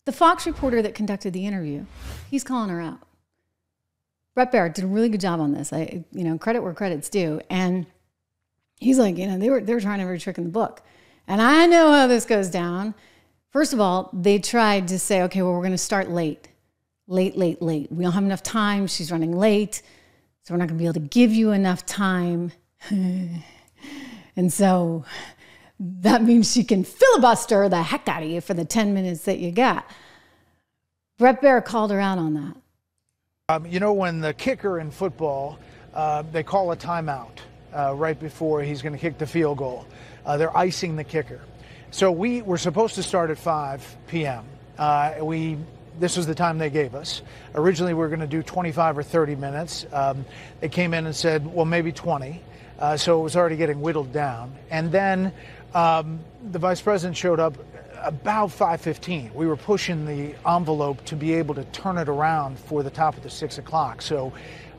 The Fox reporter that conducted the interview, he's calling her out. Brett Baier did a really good job on this. Credit where credit's due. And he's like, they were trying every trick in the book. And I know how this goes down. First of all, they tried to say, okay, well, we're going to start late. Late. We don't have enough time. She's running late. So we're not going to be able to give you enough time. And so that means she can filibuster the heck out of you for the 10 minutes that you got. Brett Baier called her out on that. When the kicker in football, they call a timeout right before he's going to kick the field goal. They're icing the kicker. So we were supposed to start at 5 p.m. This was the time they gave us. Originally, we were going to do 25 or 30 minutes. They came in and said, well, maybe 20. So it was already getting whittled down. And then the vice president showed up about 5:15. We were pushing the envelope to be able to turn it around for the top of the 6 o'clock. So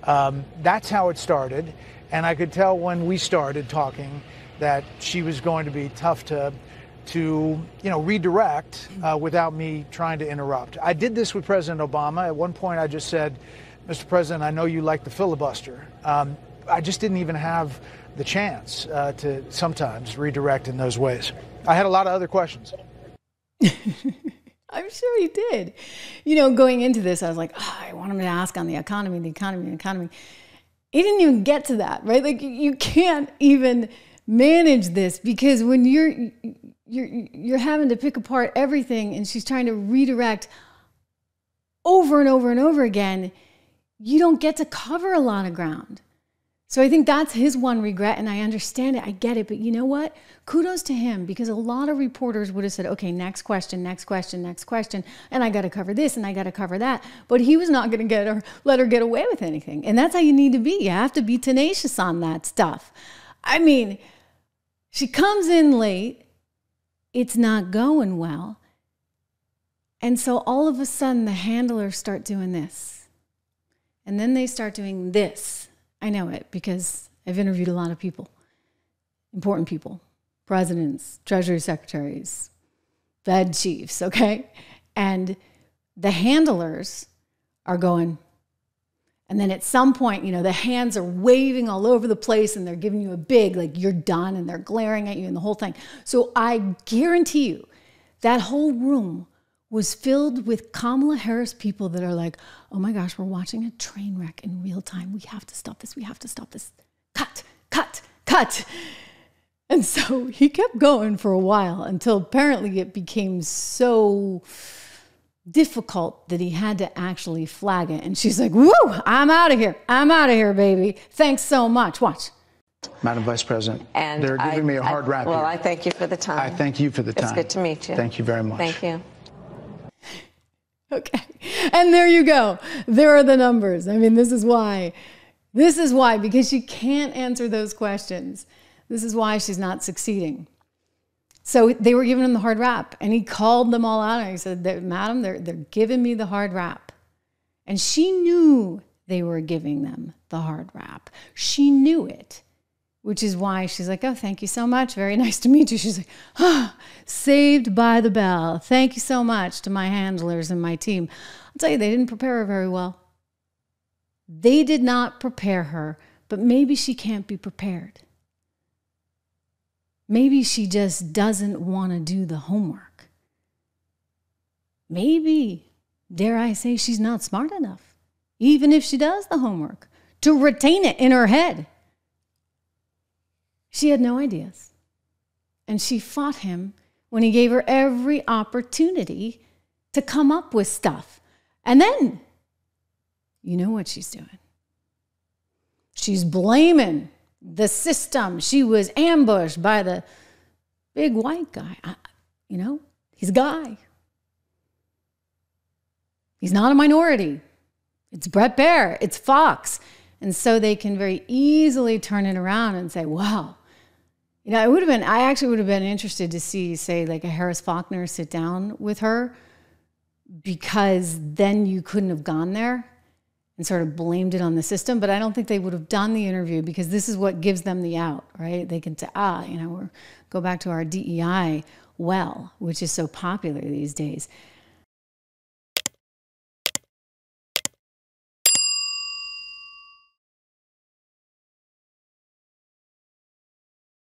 that's how it started. And I could tell when we started talking that she was going to be tough to redirect without me trying to interrupt. I did this with President Obama. At one point, I just said, Mr. President, I know you like the filibuster. I just didn't even have the chance to sometimes redirect in those ways. I had a lot of other questions. I'm sure he did. Going into this, I was like, I want him to ask on the economy. He didn't even get to that, right? Like, you can't even manage this because when you're having to pick apart everything and she's trying to redirect over and over and over again, you don't get to cover a lot of ground. So I think that's his one regret, and I understand it. I get it. But you know what? Kudos to him, because a lot of reporters would have said, okay, next question. And I got to cover this and I got to cover that. But he was not going to let her get away with anything. And that's how you need to be. You have to be tenacious on that stuff. I mean, she comes in late. It's not going well. And so all of a sudden the handlers start doing this. And then they start doing this. I know it because I've interviewed a lot of people, important people, presidents, treasury secretaries, Fed chiefs, okay? And the handlers are going, and then at some point, the hands are waving all over the place and they're giving you a big, like, you're done, and they're glaring at you and the whole thing. So I guarantee you that whole room was filled with Kamala Harris people that are like, oh my gosh, we're watching a train wreck in real time. We have to stop this. Cut. And so he kept going for a while until apparently it became so difficult that he had to actually flag it. And she's like, woo, I'm out of here, baby. Thanks so much. Watch. Madam Vice President, and they're giving me a hard rap here. Well, I thank you for the time. I thank you for the time. It's good to meet you. Thank you very much. Thank you. Okay. And there you go. There are the numbers. I mean, this is why, because she can't answer those questions. This is why she's not succeeding. So they were giving him the hard rap, and he called them all out. And he said, Madam, they're giving me the hard rap. And she knew they were giving them the hard rap. She knew it, which is why she's like, oh, thank you so much. Very nice to meet you. She's like, saved by the bell. Thank you so much to my handlers and my team. I'll tell you, they didn't prepare her very well. They did not prepare her, but maybe she can't be prepared. Maybe she just doesn't want to do the homework. Maybe, dare I say, she's not smart enough, even if she does the homework, to retain it in her head. She had no ideas. And she fought him when he gave her every opportunity to come up with stuff. And then, you know what she's doing? She's blaming the system. She was ambushed by the big white guy. He's a guy. He's not a minority. It's Brett Baier. It's Fox. And so they can very easily turn it around and say, wow. I actually would have been interested to see, say, like a Harris Faulkner sit down with her, because then you couldn't have gone there and sort of blamed it on the system. But I don't think they would have done the interview, because this is what gives them the out, right? They can say, go back to our DEI which is so popular these days.